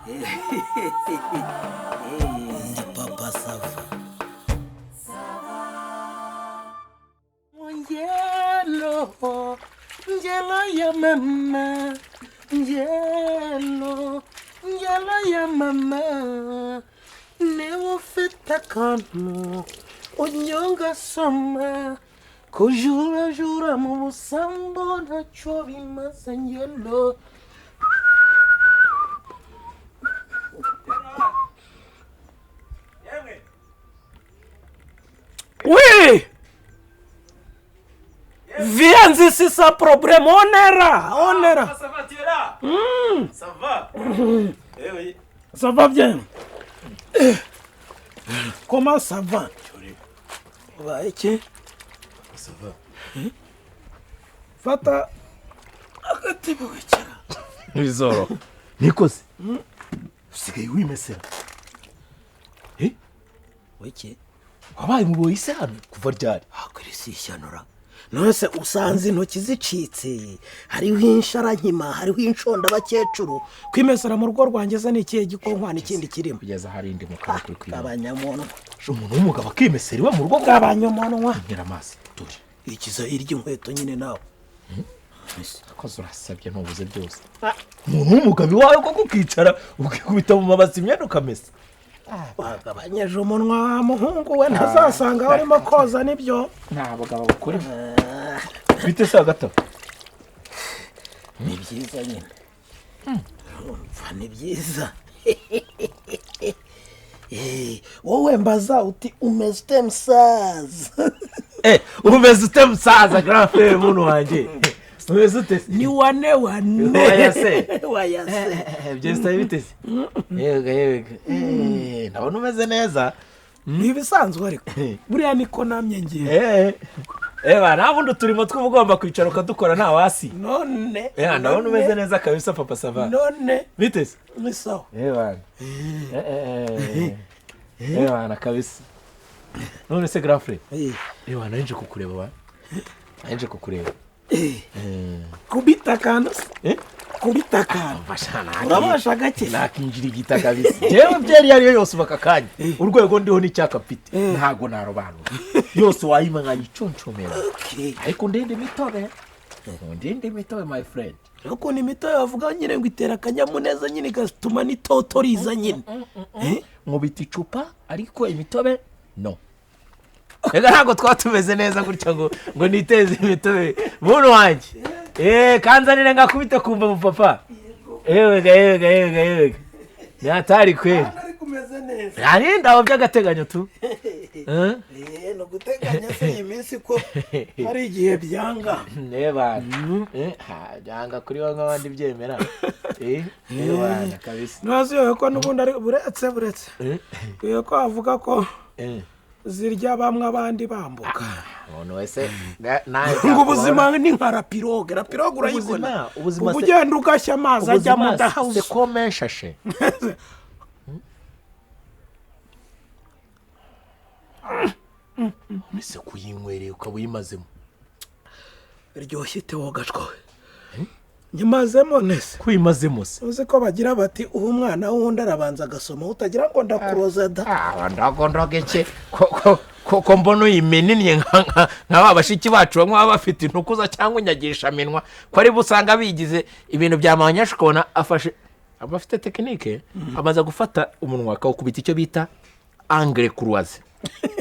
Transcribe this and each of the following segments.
Ndi papa Sava. Njelo ya mama, njelo ya mama, newo feta kanu, onyonga soma, kujura mu busambo nacho bimaze njelo. Oui! Viens ici sans problème, on est là. Ça va, tu es là? Ça va? Eh oui. Ça va bien. Comment ça va? Va, eke? Ça va. Fata agatebo wicara. Bizoro. Nikoze. Usigaye wimesera. Weke? Wabaye mu boyise hano kuva ryari? Akuri si ishanura. Nose usanze intoki zicitse, hariho insharankima, hariho inshonda bakecuru, kwimesera mu rugo rwangeza n'ikihe gikonkwana ikindi kirimo. Kugeza hari indi mukara kuri kwiba. Abanyamuntu. Umuntu w'umugabo akimesera iwe mu rugo bw'abanyamuntu. Ngira amazi. Turi. Ikiza irya inkweto nyine nawe. Akoze urasabye ntubuze byose. Umuntu w'umugabo wawe koko ukicara ukikubita mu mabasi imyenda ukamesa. Bagabanyeje umunwa muhungu we ntazasanga arimo koza nibyo. Nta bagabo bakora. Bite se gatatu. Ni byiza nyine. Umva ni byiza. Wowe mbaza uti umeze musaza. Umeze musaza grand frère muntu wanje. Umeze ute? Ni wane. Wayase. Byesta bitese. Yego. Ndabona umeze neza. Nibisanzwe ariko. Buriya niko namye ngiye. Nabundi turimo tw'ubugomba kwicara ukadukora nta wasi. None. Ndabona umeze neza kabisa papa Sava. None. Bitese? Ni sawa. Bana kabisa. None se grand frère. Nanje kukureba wa. Nanje kukureba. Kubita kano. Kubitaka. Urabasha gake. Nakinjira igita kabisa. Jewe byeri yari yose bakakanya. Urwego ndiho ni cyaka pite. Ntago narobanura. Yose wayima ngayiconcomera. Ariko ndende mitobe. Ndende mitobe my friend. Ariko ni mitobe bavuga nyine ngo itera kanyamuneza nyine gatuma ni totoriza nyine. Nkubita icupa ariko imitobe no. Ega ntago twatumeze neza gutya ngo niteze imitobe. Muntu wanje. Kanzanire ngakubita kumva mu papa. Ega. Ni atari kweli. Ari kumeze neza. Yani ndaho by'agateganyo tu. No guteganya se iminsi ko hari igihe byanga. Neba. Byanga kuri wa nk'abandi byemera. Neba kabisa. Nazo ko nubundi ari buretse. Ko avuga ko zirya bamwe abandi bambuka. None wese ngo ubuzima ni nka rapiroge urayibona. Ubugenda ugashya amazi ajya mu dahouse. C'est comme un sachet. Mise kuyinywereye ukabuyimazemo. Iryoshye tewo gashwa. Nyimazemo nese. Kuyimazemo se. Uzi ko bagira bati uwo mwana wundi arabanza gasoma utagira ngo ndakuroza da. Ndagondogeke ko mbono yimeniniye nka bashiki bacu bamwe bafite intukuza cyangwa inyagisha minwa ko ari busanga bigize ibintu byamanyasha kona afashe abafite technique amaza gufata umunwa akawukubita icyo bita angle croise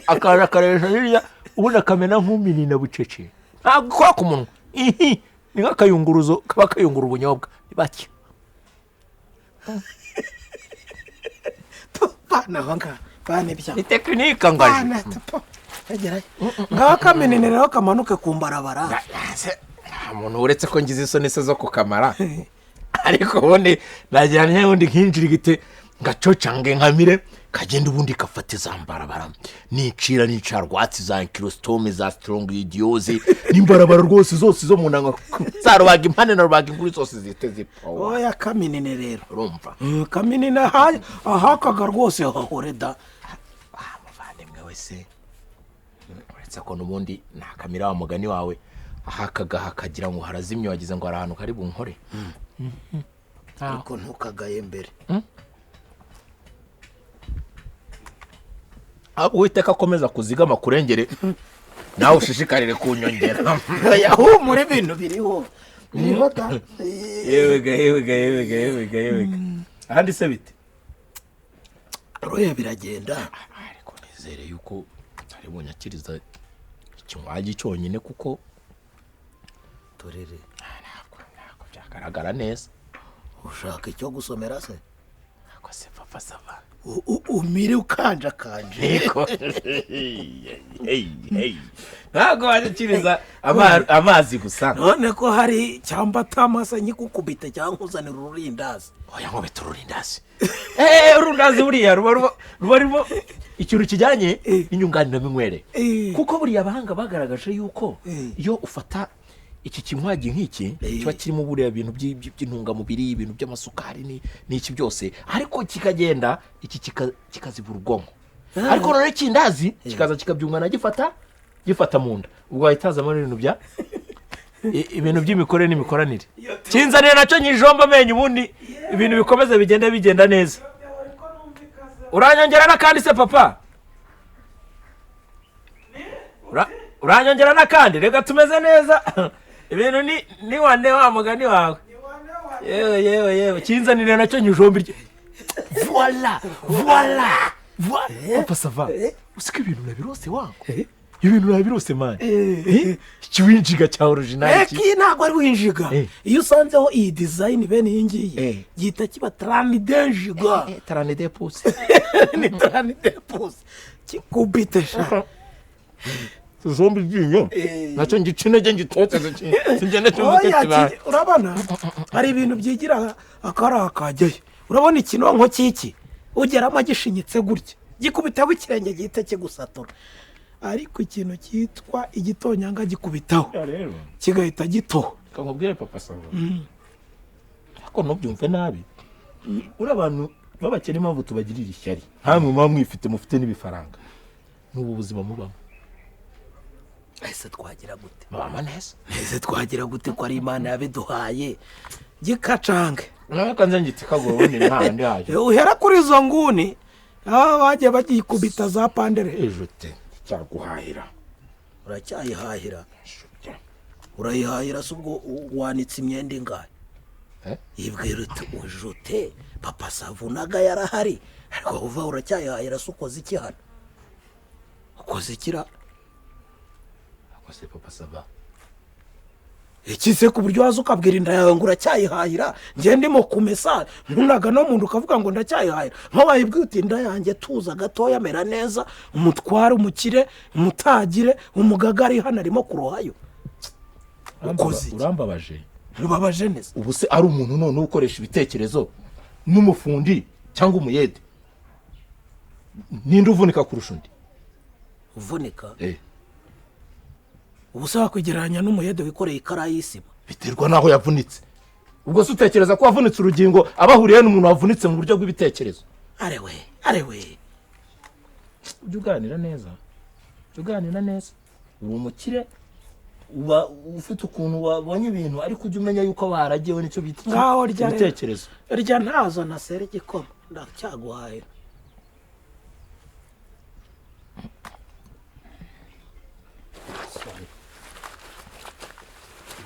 akara karesha hirya ubona kamena nk'umini na bucece ntakora ku munwa ni nk'akayunguruzo kaba kayungura ubunyobwa bake bana banga bane bya ni technique ngaje ngakamenene rero kamanuke kumbarabara umuntu uretse ko ngize isoni se zo kukamara ariko ubundi najyanye undi nkinjira gite ngacocange nkamire kagenda ubundi kafate zambarabara nicira rwatsi za kilostome za strong idioze nimbarabara rwose zose zo mu nanga zarubaga impane na rubaga inkuru zose ziteze power oya kaminine rero urumva kaminine ahakaga rwose hahoreda muvandimwe wese uretse ko nubundi nakamira wa mugani wawe ahakaga hakagira ngo harazimye wagize ngo arahantu kari bunkore ariko ntukagaye mbere Uwiteka akomeza kuzigama kurengere nawe ushishikarire kunyongera. yahumura ibintu biriho Yewega. Ahandi se bite? roya biragenda. Ariko nizere yuko ari bunyakiriza ikinywaji cyonyine kuko turere ntabwo byagaragara neza. ushaka icyo gusomera se? Ako se papa sava. Umire ukanje Niko. Ntabwo wanyakiriza amazi gusa. none ko hari cyamba tamasa Nkukubite cyangwa uzanira ururindazi. Oya ngo betururindazi. Urundazi buriya rubarimo ikintu kijyanye n'inyunganira minywere. Kuko buriya abahanga bagaragaje yuko iyo ufata iki kinywaji nk'iki kiba kirimo buriya bintu by'intungamubiri, ibintu by'amasukari n'iki byose, ariko kikagenda iki kikazibura ubwonko. Ariko none kindazi kikaza kikabyungana gifata mu nda, ubwo wahitazamo ibintu by'imikorere n'imikoranire. Kinzanire nacyo nyijomba amenyo ubundi ibintu bikomeze bigenda neza. Uranyongera n'akandi se papa? Uranyongera n'akandi? Reka tumeze neza. Ibintu ni wane wa mugani wawe. Yewe kinzanire nacyo nyijomba. Voilà. Papa sava. Usika ibintu nabirose wangu. Ibintu nabirose man. Kiwinjiga cya original ki. Ntabwo ari winjiga. Iyo usanzeho iyi design bene iyi ngiyi gita kiba tranidenjiga. Tranide pouce. Ni tranide pouce. Nkukubite sha. Zombi byinyo. Nacyo ngicine ngitotse singene cyumve kiba. Urabona hari ibintu byigira akarakajye. Urabona ikinonko cyiki ugeramo gishinyitse gutya gikubitaho ikirenge gihita kigusatura, ariko ikintu cyitwa igitonyanga gikubitaho kigahita gito. Kakubwire papa sava. Ako nobyumve nabi. Uri abantu babakene impamvu tubagirira ishyari. Hamwe mwifite mufite n'ibifaranga. N'ubu buzima mubamo. Ese twagira gute? Mama neza. Ese twagira gute ko ari Imana yabiduhaye gikacange? Nakanze ngitika go ubundi ntandi haje. Uhera kuri zo nguni bagiye bagikubita za pandere. Ejote cyaguhahira. Uracyayihahira? Urayihahira subwo wanitse imyenda ingahe? Yibwira uti ujote papa savunaga yarahari, ariko uva uracyayihahira sukoze iki hano? Ukoze ikira? Akose papa sava. Ikise ku buryo waza ukabwira inda yawe ngo uracyayihahira, ngiye ndimo kumesa ntunaga no muntu ukavuga ngo ndacyayihahira. Nk'abayibwiye uti inda yanjye tuza gatoya mera neza, umutware umukire umutagire umugagari hano arimo kurohayo. Urambabaje. Mubabaje neza. Ubu se ari umuntu none ukoresha ibitekerezo n'umufundi cyangwa umuyede. Ninde uvunika kurusha undi? Uvunika? Ubu se wakwigereranya n'umuyede wikoreye ikara y'isima? Biterwa naho yavunitse. Ubwo se utekereza ko wavunitse urugingo abahuriye n'umuntu wavunitse mu buryo bw'ibitekerezo? Arewe. Uganira neza. Uri umukire uba ufite ukuntu wabonye ibintu, ariko ujye umenya yuko baragiyewe nicyo bita ibitekerezo. Rya ntazo na sere igikoma ndacyaguhahira.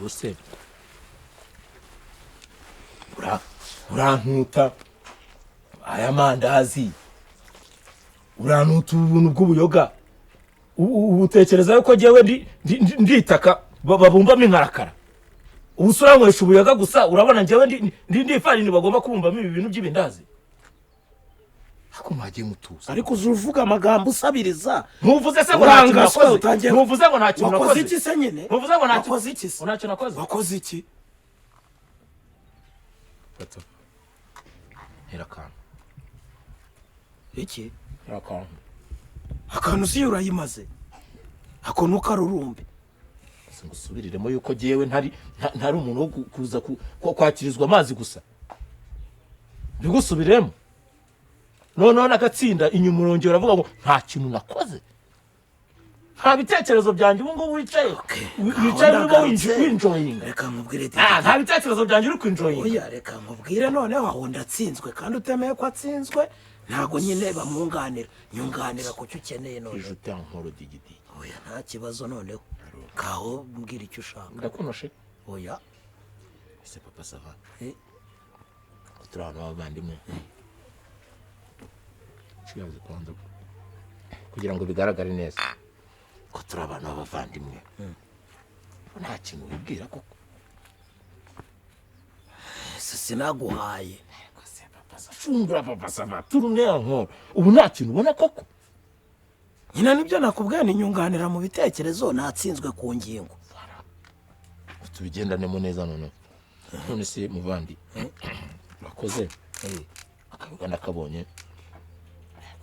Bose urantuta aya mandazi, urantuta ubuntu bw'ubuyoga. Utekereza yuko jewe nditaka babumbamo inkarakara? Ubusuranywesha ubuyoga gusa, urabona jewe ndi ifarini bagomba kubumbamo ibi bintu by'ibindazi? Hako mwagiye mutuza. Ariko uzuvuga amagambo usabiriza. Ntuvuze se ngo nta kintu nakoze. Ntuvuze ngo nta kintu nakoze. Wakoze iki se nyine? Ntuvuze ngo nta nakoze iki se? Ntacyo nakoze. Wakoze iki? Gato. Herakantu. Iki? Herakantu. Akantu si urayimaze. Ako nukarurumbe. Ngusubiriremo yuko jewe ntari umuntu wo kuza kwakirizwa amazi gusa. Bigusubiremo. None nagatsinda inyuma urongera uravuga ngo nta kintu nakoze. nta bitekerezo byanjye ubu ngubu wicaye urimo winjoyinga. Reka nkubwire nta bitekerezo byanjye uri kwinjoyinga. oya reka nkubwire noneho aho ndatsinzwe kandi utemeye ko atsinzwe ntago nyine bamwunganira nyunganira ku cyo ukeneye none ijute nkoro digidi. oya nta kibazo noneho kaho mbwira icyo ushaka. ndakunoshe oya ese papa sava turabana abavandimwe kibazo kwanza kugira ngo bigaragare neza ko turabana abavandimwe nta kintu wibwira koko sinaguhaye fungura papa sava turune nkoro ubu nta kintu ubona koko nyina nibyo nakubwiye ni nyunganira mu bitekerezo natsinzwe ku ngingo tubigendanemo neza none se muvandi urakoze akabiga nakabonye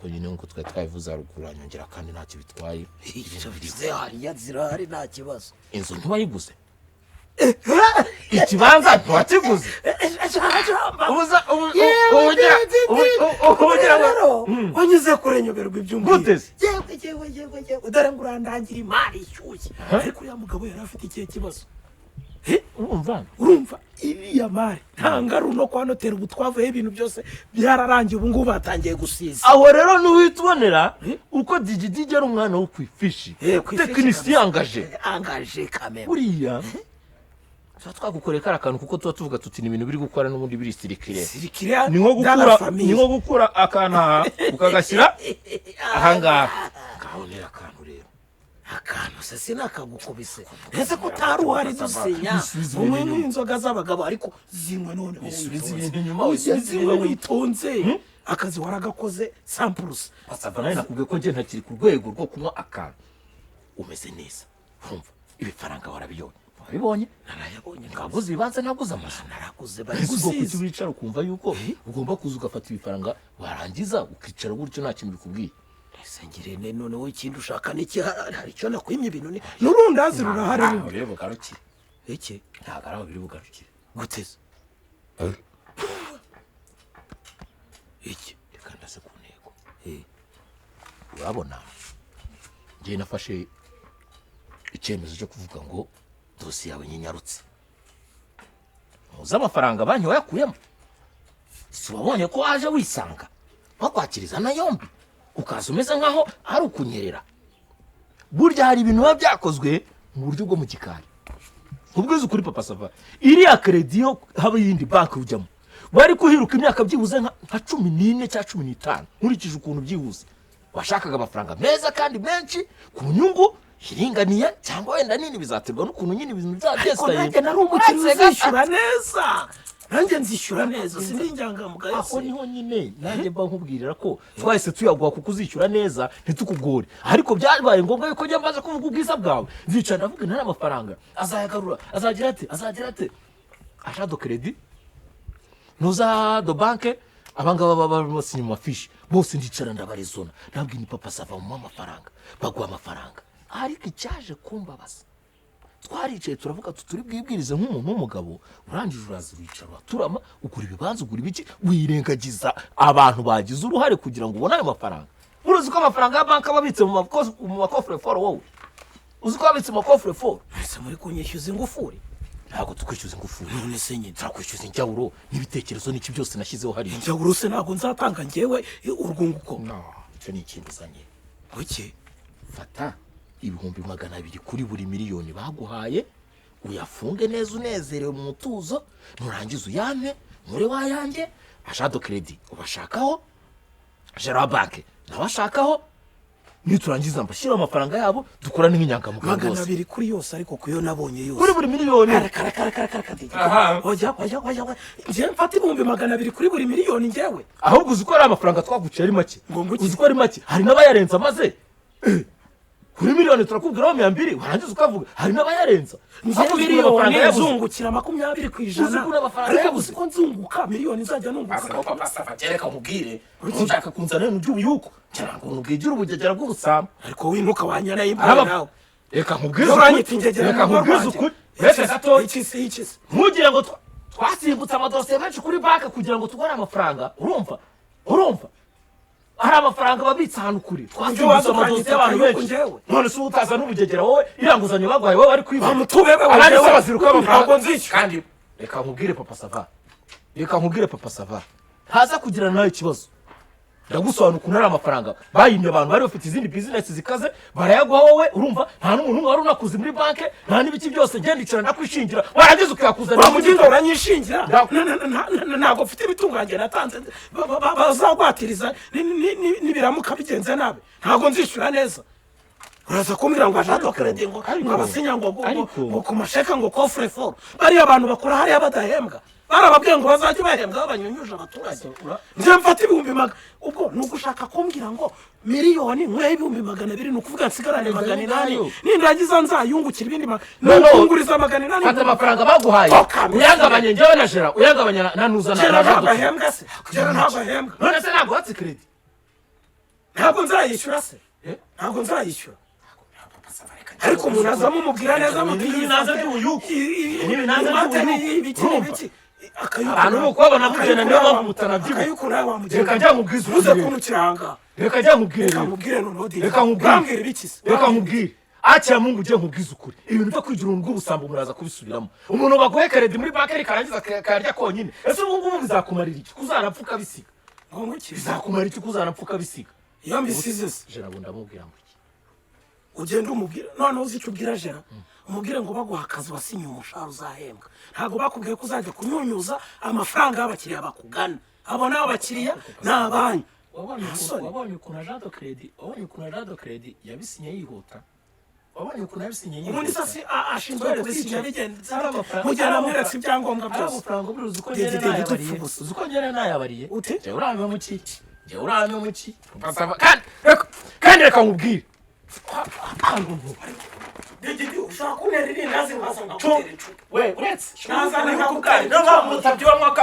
ko nyine nkuko twari twabivuze haruguru anyongera kandi ntacyo bitwaye hariya zirahari nta kibazo. inzu ntiwayiguze ikibanza ntiwakiguze wanyuze kure nyoberwa iby'umbwira guteze yewe dore ngo urandangira imari ishyushye ariko uriya mugabo yari afite ikihe kibazo urumva iriya mari nta ngaru no kwa noteri ubu twavuyeho ibintu byose byararangiye ubu ngubu batangiye gusiza aho rero ntuhita ubonera uko digidigi ari umwana wo ku ifishi tekinisiye angaje kamera uriya tuba twagukoreye kariya kantu kuko tuba tuvuga tuti ni ibintu biri gukora n'ubundi biri sirikire ni nko gukura akantu aha ukagashyira ahangaha kabonera akantu rero akantu se sinakagukubise ese ko utari uhari dusinya umwe n'inzoga z'abagabo ariko zinywe none zinywe witonze akazi waragakoze sampurusi basava nawe nakubwiye ko njye ntakiri ku rwego rwo kunywa akantu umeze neza urumva ibifaranga warabibonye narayabonye ngaguze ibibanza naguze amazu naraguze bari gusiza wicara ukumva yuko ugomba kuza ugafata ibifaranga warangiza ukicara gutyo nta kintu bikubwiye sengire noneho ikindi ushaka n'iki hari icyo nakwimye ibintu ni n'urundazi rurahari biri bugarukire iki ntabwo ari aho biri bugarukire guteze iki reka ndase ku ntego urabona njye nafashe icyemezo cyo kuvuga ngo dosiye yawe nyinyarutse muzi amafaranga banki wayakuyemo si wabonye ko waje wisanga bakwakiriza na yombi ukaza umeze nkaho ari ukunyerera burya hari ibintu biba byakozwe mu buryo bwo mu gikari ubwiza ukuri papa sava iriya kredi yo haba yindi banki ujyamo bari kuhiruka imyaka byibuze nka 14 cyangwa 15 nkurikije ukuntu byihuse washakaga amafaranga meza kandi menshi ku nyungu iringaniye cyangwa wenda nini bizaterwa n'ukuntu nyine ibintu byagestaye nanjye nari umukiriya uzishyura neza nanjye nzishyura neza sinijyangamugaye aho niho nyine nanjye mba nkubwirira ko twahise tuyaguha kuko uzishyura neza ntitukugore ariko byabaye ngombwa yuko njya mbaza kuvuga ubwiza bwawe nzicara ndavuga nta amafaranga azayagarura azagira ate ashado credit nuza do banke abangaba baba basinye mu mafishi bose ndicara ndabarezona nabwiye ni papa sava mu amafaranga baguha amafaranga ariko icyaje kumbabaza twaricaye turavuga turi bwibwirize nk'umuntu w'umugabo urangije uraza wicara turama ugura ibibanza ugura ibiki wirengagiza abantu bagize uruhare kugira ngo ubone ayo mafaranga uruzi ko amafaranga ya banki ababitse mu makofre foro wowe uzi ko abitse mu makofre foro ese muri kunyishyuza ingufuri ntabwo tukwishyuza ingufuri none se nyine turakwishyuza injyawuro n'ibitekerezo n'iki byose nashyizeho hariya injyawuro se ntabwo nzatanga njyewe urwunguko icyo ni ikindi uzanye buke fata ibihumbi 200 kuri buri miliyoni baguhaye uyafunge neza unezerewe mu mutuzo nurangiza uyampe muri wayanjye ashado credit ubashakaho jera banke nabashakaho niturangiza mbashyira amafaranga yabo dukora n'inyangamugayo rwose 200 kuri yose ariko kuyo nabonye yose kuri buri miliyoni oya njye mfata ibihumbi 200 kuri buri miliyoni njyewe ahubwo uzi ko ari amafaranga twaguciye ari make uzi ko ari make hari n'abayarenza amaze kuri miliyoni turakubwiraho 200 warangiza ukavuga hari n'abayarenza miliyoni yazungukira 20% ariko uzi ko nzunguka miliyoni izajya nunguka reka nkubwire ushaka kunzana ibintu by'ubuyuko cyangwa ngo ubwigire ubugegera bw'ubusamba ariko winuka wanyana y'imbere nawe reka nkubwize ukuri reka gato iki ntugire ngo twasimbutse amadosiye menshi kuri banki kugira ngo tugore amafaranga urumva hari amafaranga babitsa ahantu kure twasubiza amadosi y'abantu benshi none se utaza n'ubugegera wowe iranguzanyo bagwaye wowe ari kwiba amutubebe abandi se baziruka ntabwo nzicyo kandi reka nkubwire papa sava haza kugira nawe ikibazo ndagusobanura ukuntu ari amafaranga bayimye abantu bari bafite izindi business zikaze barayagwa wowe urumva nta n'umuntu wari unakuze muri banke nta n'ibiki byose ngendikira ndakwishingira warangiza ukakuzana bamugize uranyishingira ntabwo mfite ibitunganye natanze bazagwatiriza nibiramuka bigenze nabi ntabwo nzishyura neza uraza kumbwira ngo ajado credit ngo abasinya ngo ku masheka ngo coffre fort bari abantu bakora hariya badahembwa barababwiye ngo bazajye bahembwa babanyunyuje abaturage nje mfata ibihumbi ubwo nugushaka kumbwira ngo miliyoni nkure ibihumbi 200 nukuvuga nsigarane 800 nindagiza nzayungukira ibindi nunguriza 800 fata amafaranga baguhaye uyangabanye njyewe na Jera uyangabanya nanuzana na bahembwa se Jera ntabahembwa none se ntabwo hatse credit ntabwo nzayishyura se ntabwo nzayishyura ariko umuntu azamo umubwira neza n'ibinaza by'ubuyuku ibiki abantu mukubona mugena niyo bamutana byibuka akayuko nawe wamugena reka njya nkubwiza uze kuntu kiranga reka njya nkubwire reka nkubwire ibikisi reka nkubwire acha Mungu je nkubwiza ukuri ibintu byo kwigira urungu ubusambo muraza kubisubiramo umuntu baguhe credit muri banke karangiza karya konyine ese ubu ngubu bizakumarira iki kuzanapfuka bisiga ngo iki bizakumarira iki kuzanapfuka bisiga iyo mbisize je nabo ndamubwira ngo iki ugenda umubwira none uzica ubwira Jera umubwire ngo baguha akazi wasinye umushahara uzahembwa ntabwo bakubwiye ko uzajya kunyunyuza amafaranga y'abakiriya bakugana abo nabo bakiriya n'abanyu wabonye ukuntu ajado credit yabisinye yihuta wabonye ukuntu yabisinye yihuta ubundi sasi ashinzwe kubisinya bigenza mujyana mweretse ibyangombwa byose amafaranga uburuzi ko ngere nayabariye je urame mu ki kandi reka nkubwire ushaka kunera irindazi nkaza ngakutera incu we uretse nazana nkakukari no mutabyo mwaka